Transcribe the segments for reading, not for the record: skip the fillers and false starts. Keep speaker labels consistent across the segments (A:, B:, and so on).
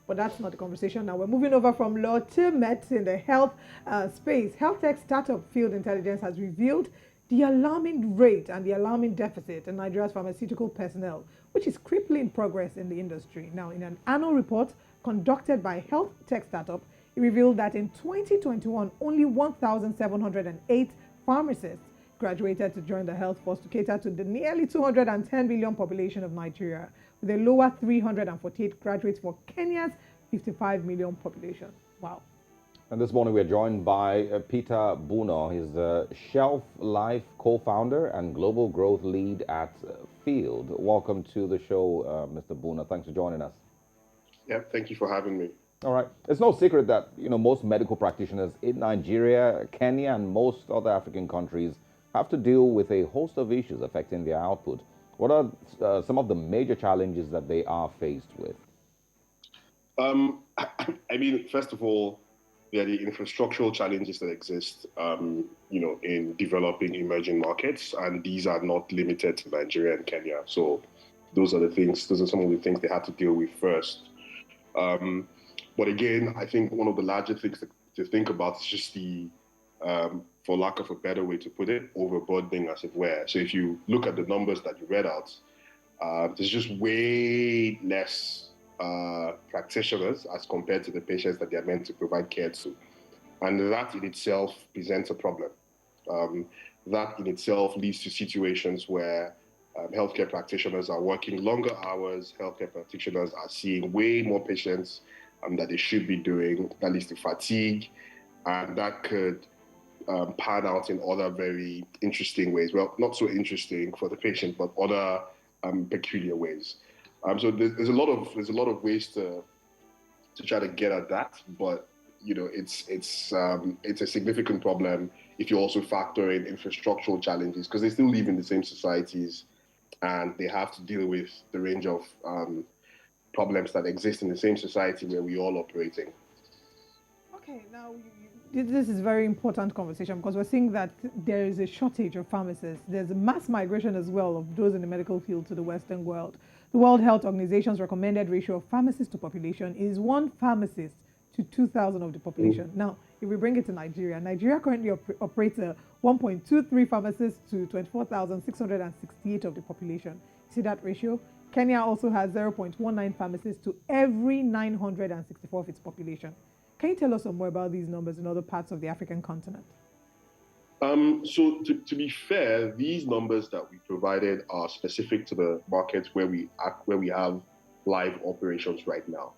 A: But that's not the conversation now. We're moving over from law to medicine, the health space. Health tech startup field intelligence has revealed the alarming rate and the alarming deficit in Nigeria's pharmaceutical personnel, which is crippling progress in the industry. Now, in an annual report conducted by health tech startup, it revealed that in 2021, only 1,708 pharmacists graduated to join the health force to cater to the nearly 210 million population of Nigeria, with a lower 348 graduates for Kenya's 55 million population. Wow.
B: And this morning we're joined by Peter Buno. He's the Shelf Life co-founder and global growth lead at Field. Welcome to the show, Mr. Buno. Thanks for joining us.
C: Yeah, thank you for having me.
B: All right. It's no secret that most medical practitioners in Nigeria, Kenya, and most other African countries have to deal with a host of issues affecting their output. What are some of the major challenges that they are faced with?
C: I mean, first of all, there are the infrastructural challenges that exist, in developing emerging markets, and these are not limited to Nigeria and Kenya. So those are some of the things they had to deal with first. But again, I think one of the larger things to think about is just the, for lack of a better way to put it, overburdening, as it were. So if you look at the numbers that you read out, there's just way less practitioners as compared to the patients that they are meant to provide care to. And that in itself presents a problem. That in itself leads to situations where healthcare practitioners are working longer hours, healthcare practitioners are seeing way more patients that they should be doing. That leads to fatigue, and that could pan out in other very interesting ways. Well, not so interesting for the patient, but other peculiar ways. So there's a lot of ways to try to get at that, but it's a significant problem if you also factor in infrastructural challenges, because they still live in the same societies and they have to deal with the range of problems that exist in the same society where we all operating.
A: Okay, now this is a very important conversation because we're seeing that there is a shortage of pharmacists. There's a mass migration as well of those in the medical field to the Western world. The World Health Organization's recommended ratio of pharmacists to population is one pharmacist to 2,000 of the population. Now, if we bring it to Nigeria, Nigeria currently operates a 1.23 pharmacists to 24,668 of the population. See that ratio? Kenya also has 0.19 pharmacists to every 964 of its population. Can you tell us some more about these numbers in other parts of the African continent?
C: So to be fair, these numbers that we provided are specific to the markets where we have live operations right now.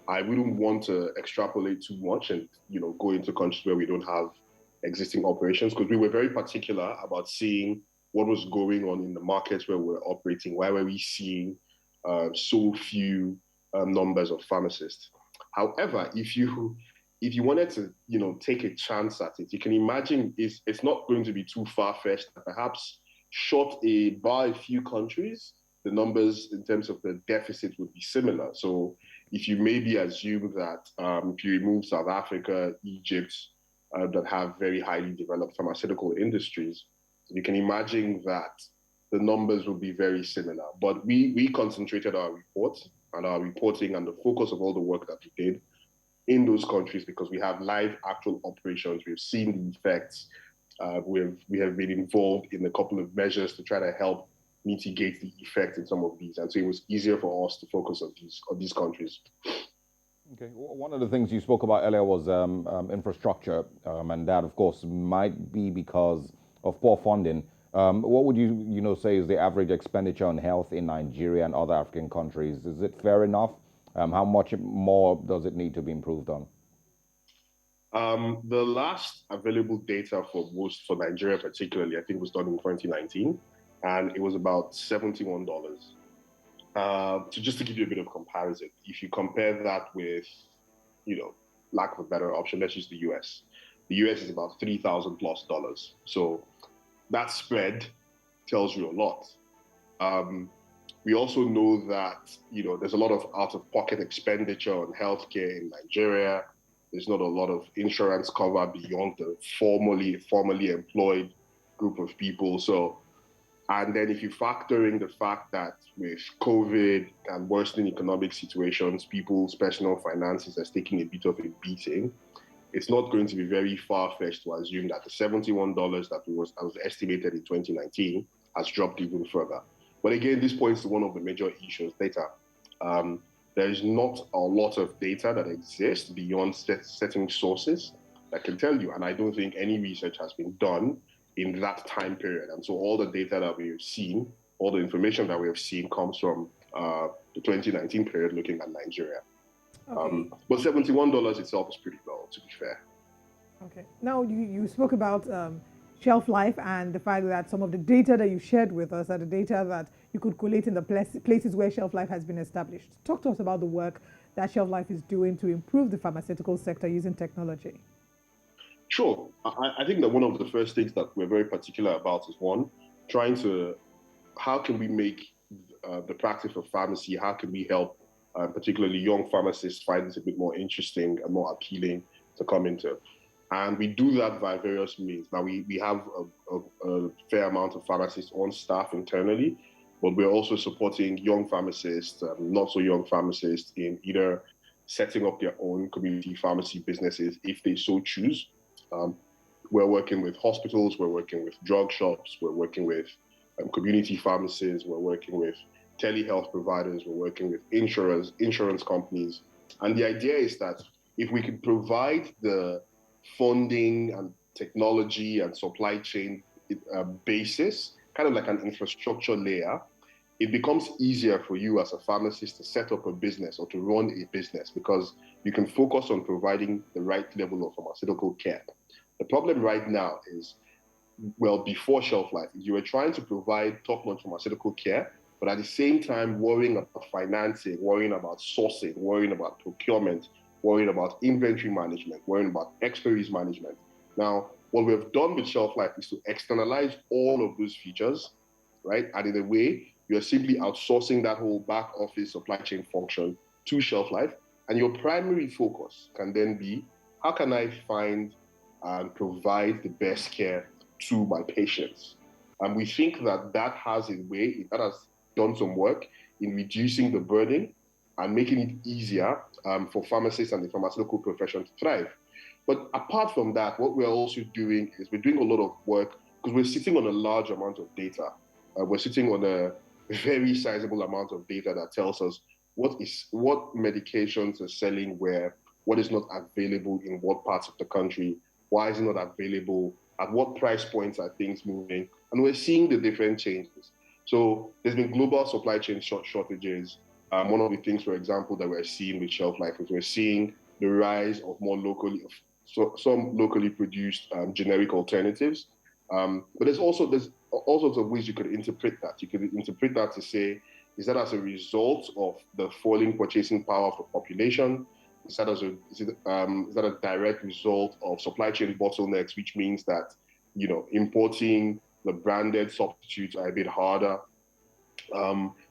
C: I wouldn't want to extrapolate too much and go into countries where we don't have existing operations, because we were very particular about seeing what was going on in the markets where we're operating. Why were we seeing so few numbers of pharmacists? However, if you wanted to take a chance at it, you can imagine it's not going to be too far-fetched. Perhaps by a few countries, the numbers in terms of the deficit would be similar. So if you maybe assume that if you remove South Africa, Egypt, that have very highly developed pharmaceutical industries, you can imagine that the numbers will be very similar. But we concentrated our report and our reporting and the focus of all the work that we did in those countries because we have live actual operations. We've seen the effects. We have been involved in a couple of measures to try to help mitigate the effect in some of these. And so it was easier for us to focus on these countries.
B: Okay. One of the things you spoke about earlier was infrastructure, and that, of course, might be because of poor funding. What would you say is the average expenditure on health in Nigeria and other African countries? Is it fair enough? How much more does it need to be improved on?
C: The last available data for Nigeria particularly, I think was done in 2019, and it was about $71. So just to give you a bit of comparison, if you compare that with, lack of a better option, let's use the US. The US is about $3,000 plus. So that spread tells you a lot. We also know that, there's a lot of out-of-pocket expenditure on healthcare in Nigeria. There's not a lot of insurance cover beyond the formally employed group of people. So And then if you factor in the fact that with COVID and worsening economic situations, people's personal finances has taken a bit of a beating, it's not going to be very far-fetched to assume that the $71 that was estimated in 2019 has dropped even further. But again, this points to one of the major issues, data. Um, there is not a lot of data that exists beyond certain sources that can tell you, and I don't think any research has been done in that time period. And so all the data that we have seen, all the information that we have seen comes from the 2019 period looking at Nigeria.
A: Okay.
C: But $71 itself is pretty low, to be fair.
A: Okay. Now you spoke about shelf life and the fact that some of the data that you shared with us are the data that you could collate in the places where shelf life has been established. Talk to us about the work that shelf life is doing to improve the pharmaceutical sector using technology.
C: Sure. I think that one of the first things that we're very particular about is one, trying to, how can we make the practice of pharmacy, how can we help particularly young pharmacists find this a bit more interesting and more appealing to come into? And we do that by various means. Now, we have a fair amount of pharmacists on staff internally, but we're also supporting young pharmacists, not so young pharmacists, in either setting up their own community pharmacy businesses if they so choose. Um, we're working with hospitals, we're working with drug shops, we're working with community pharmacies, we're working with telehealth providers, we're working with insurance companies. And the idea is that if we can provide the funding and technology and supply chain basis, kind of like an infrastructure layer, it becomes easier for you as a pharmacist to set up a business or to run a business because you can focus on providing the right level of pharmaceutical care. The problem right now is, well, before shelf life, you were trying to provide top-notch pharmaceutical care, but at the same time worrying about financing, worrying about sourcing, worrying about procurement, worrying about inventory management, worrying about expiries management. Now, what we've done with shelf life is to externalize all of those features, right? And in a way, you're simply outsourcing that whole back office supply chain function to shelf life. And your primary focus can then be, how can I find and provide the best care to my patients? And we think that that has a way, that has done some work in reducing the burden and making it easier for pharmacists and the pharmaceutical profession to thrive. But apart from that, what we're also doing is we're doing a lot of work because we're sitting on a large amount of data. We're sitting on a very sizable amount of data that tells us what medications are selling where, what is not available in what parts of the country, why is it not available, at what price points are things moving, and we're seeing the different changes. So there's been global supply chain shortages. One of the things, for example, that we're seeing with shelf life is we're seeing the rise of more locally, so some locally produced generic alternatives. But there's all sorts of ways you could interpret that. You could interpret that to say, is that as a result of the falling purchasing power of the population? Is that a direct result of supply chain bottlenecks, which means that importing the branded substitutes are a bit harder?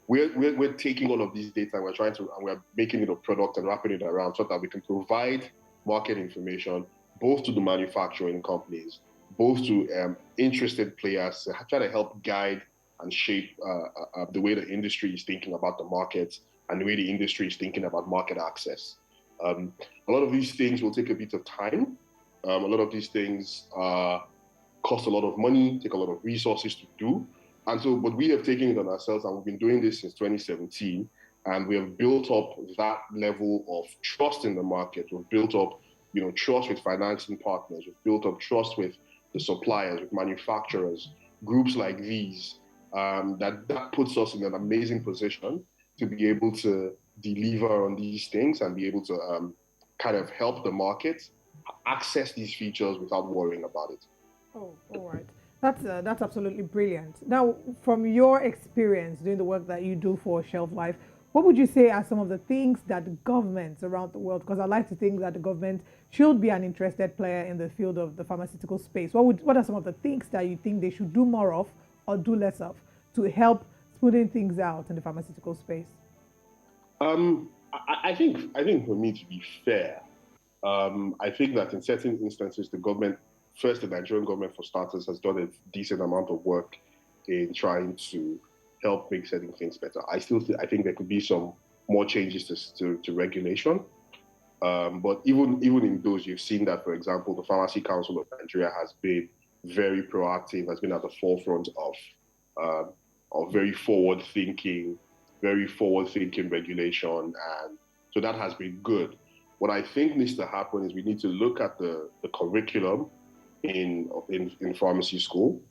C: We're taking all of these data and we're making it a product and wrapping it around so that we can provide market information both to the manufacturing companies, both to interested players to try to help guide and shape the way the industry is thinking about the markets and the way the industry is thinking about market access. A lot of these things will take a bit of time. A lot of these things cost a lot of money, take a lot of resources to do. And so, but we have taken it on ourselves, and we've been doing this since 2017, and we have built up that level of trust in the market. We've built up, trust with financing partners. We've built up trust with the suppliers, with manufacturers, groups like these. That puts us in an amazing position to be able to deliver on these things and be able to kind of help the market access these features without worrying about it.
A: Oh, all right. That's absolutely brilliant. Now, from your experience doing the work that you do for Shelf Life, what would you say are some of the things that governments around the world, because I like to think that the government should be an interested player in the field of the pharmaceutical space. What are some of the things that you think they should do more of or do less of to help smoothing things out in the pharmaceutical space?
C: I think for me to be fair, I think that in certain instances, the Nigerian government for starters, has done a decent amount of work in trying to help make certain things better. I think there could be some more changes to regulation. But even in those, you've seen that, for example, the Pharmacy Council of Nigeria has been very proactive, has been at the forefront of very forward thinking regulation, and so that has been good. What I think needs to happen is we need to look at the curriculum in pharmacy school.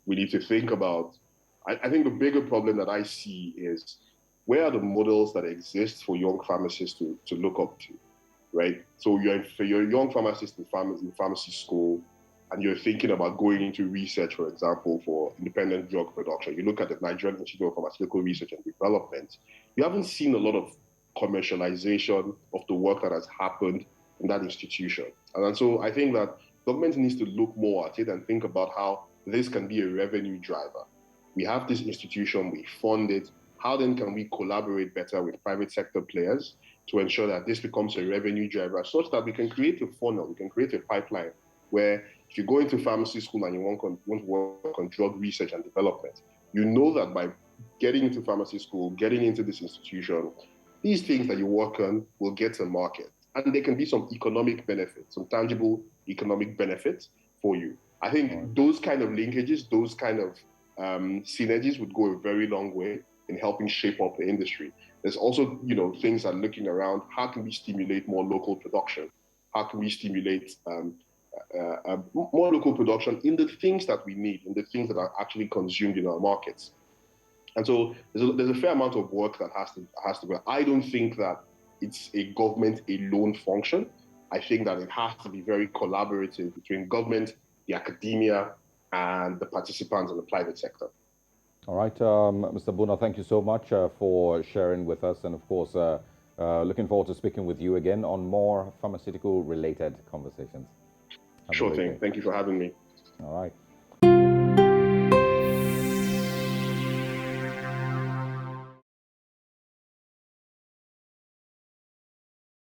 C: We need to think about. I think the bigger problem that I see is where are the models that exist for young pharmacists to look up to, right? So you're a young pharmacist in pharmacy school, and you're thinking about going into research, for example, for independent drug production. You look at the Nigerian Institute of Pharmaceutical Research and Development. You haven't seen a lot of commercialization of the work that has happened in that institution. And so I think that government needs to look more at it and think about how this can be a revenue driver. We have this institution, we fund it. How then can we collaborate better with private sector players to ensure that this becomes a revenue driver such that we can create a funnel, we can create a pipeline where if you go into pharmacy school and you want to work on drug research and development, you know that by getting into pharmacy school, getting into this institution, these things that you work on will get to market. And there can be some economic benefits, some tangible economic benefits for you. I think those kind of linkages, those kind of synergies would go a very long way in helping shape up the industry. There's also, things that looking around, how can we stimulate more local production? How can we stimulate more local production in the things that we need, in the things that are actually consumed in our markets? And so there's a fair amount of work that has to go. I don't think that it's a government alone function. I think that it has to be very collaborative between government, the academia, and the participants in the private sector.
B: All right, Mr. Buna, thank you so much for sharing with us, and of course, looking forward to speaking with you again on more pharmaceutical-related conversations.
C: Sure thing. Thank you for having me.
B: All right.